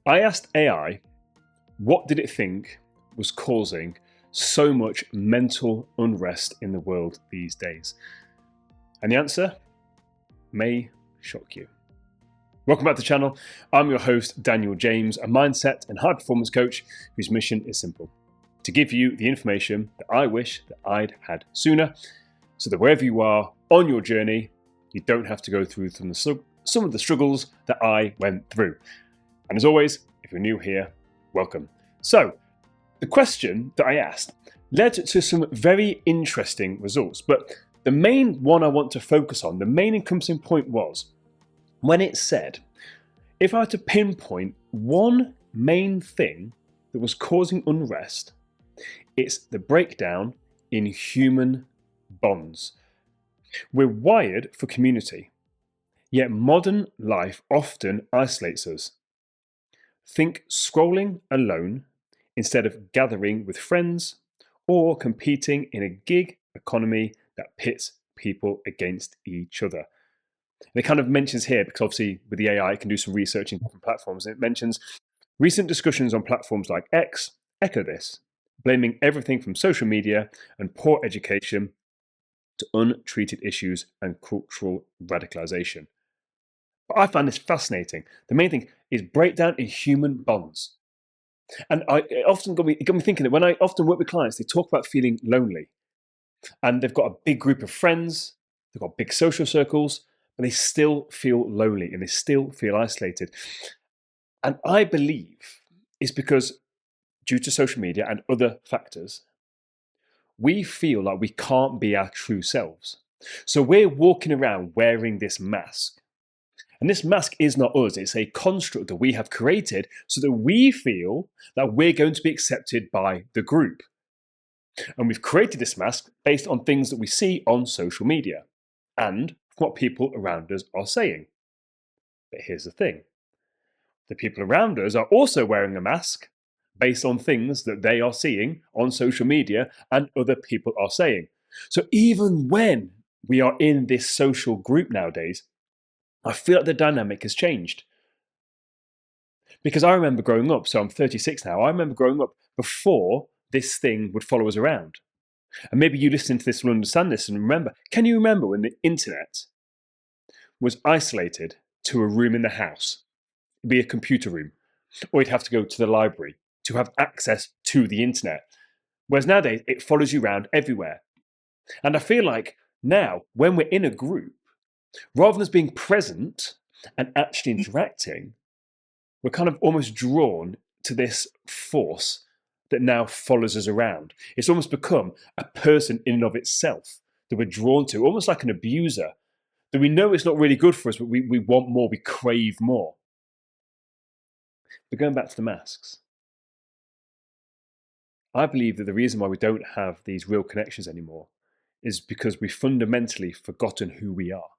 I asked AI, what did it think was causing so much mental unrest in the world these days? And the answer may shock you. Welcome back to the channel. I'm your host, Daniel James, a mindset and high performance coach whose mission is simple: to give you the information that I wish that I'd had sooner, so that wherever you are on your journey, you don't have to go through some of the struggles that I went through. And as always, if you're new here, welcome. So, the question that I asked led to some very interesting results, but the main one I want to focus on, the main encompassing point was when it said, if I had to pinpoint one main thing that was causing unrest, it's the breakdown in human bonds. We're wired for community, yet modern life often isolates us. Think scrolling alone instead of gathering with friends, or competing in a gig economy that pits people against each other. And it kind of mentions here, because obviously with the AI, it can do some research in different platforms, and it mentions recent discussions on platforms like X echo this, blaming everything from social media and poor education to untreated issues and cultural radicalization. But I find this fascinating. The main thing is breakdown in human bonds. And it often got me thinking that when I often work with clients, they talk about feeling lonely. And they've got a big group of friends, they've got big social circles, but they still feel lonely and they still feel isolated. And I believe it's because, due to social media and other factors, we feel like we can't be our true selves. So we're walking around wearing this mask. And this mask is not us, it's a construct that we have created so that we feel that we're going to be accepted by the group. And we've created this mask based on things that we see on social media and what people around us are saying. But here's the thing: the people around us are also wearing a mask based on things that they are seeing on social media and other people are saying. So even when we are in this social group nowadays, I feel like the dynamic has changed. Because I remember growing up, so I'm 36 now, I remember growing up before this thing would follow us around. And maybe you listening to this will understand this and remember. Can you remember when the internet was isolated to a room in the house? It'd be a computer room, or you'd have to go to the library to have access to the internet. Whereas nowadays, it follows you around everywhere. And I feel like now, when we're in a group, rather than us being present and actually interacting, we're kind of almost drawn to this force that now follows us around. It's almost become a person in and of itself that we're drawn to, almost like an abuser, that we know it's not really good for us, but we want more, we crave more. But going back to the masks, I believe that the reason why we don't have these real connections anymore is because we've fundamentally forgotten who we are.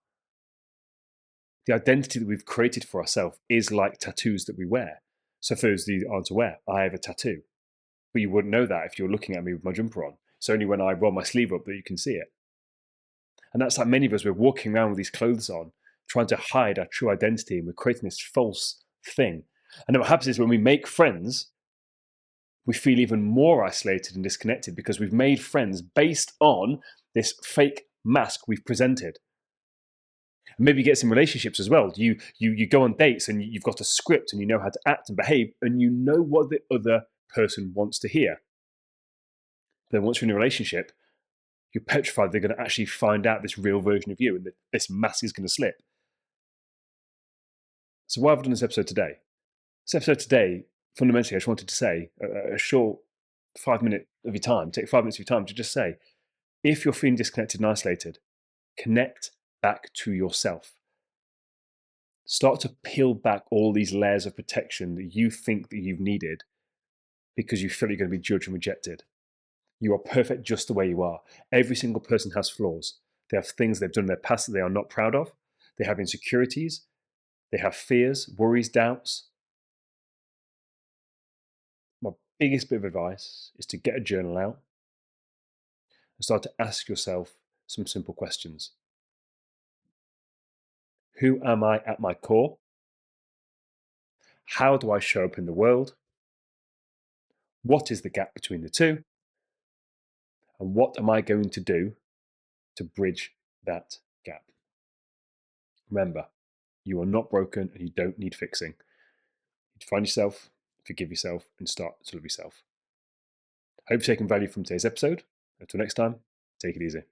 The identity that we've created for ourselves is like tattoos that we wear. So for those of you that aren't aware, I have a tattoo. But you wouldn't know that if you're looking at me with my jumper on. It's only when I roll my sleeve up that you can see it. And that's like many of us, we're walking around with these clothes on, trying to hide our true identity, and we're creating this false thing. And then what happens is when we make friends, we feel even more isolated and disconnected because we've made friends based on this fake mask we've presented. And maybe you get some relationships as well. You go on dates and you've got a script and you know how to act and behave and you know what the other person wants to hear. But then once you're in a relationship, you're petrified they're going to actually find out this real version of you and that this mask is going to slip. So why have I done this episode today? This episode today, fundamentally, I just wanted to say a short 5 minutes of your time, take 5 minutes of your time to just say, if you're feeling disconnected and isolated, connect back to yourself. Start to peel back all these layers of protection that you think that you've needed because you feel you're going to be judged and rejected. You are perfect just the way you are. Every single person has flaws. They have things they've done in their past that they are not proud of. They have insecurities. They have fears, worries, doubts. My biggest bit of advice is to get a journal out and start to ask yourself some simple questions. Who am I at my core? How do I show up in the world? What is the gap between the two? And what am I going to do to bridge that gap? Remember, you are not broken and you don't need fixing. You find yourself, forgive yourself, and start to love yourself. Hope you've taken value from today's episode. Until next time, take it easy.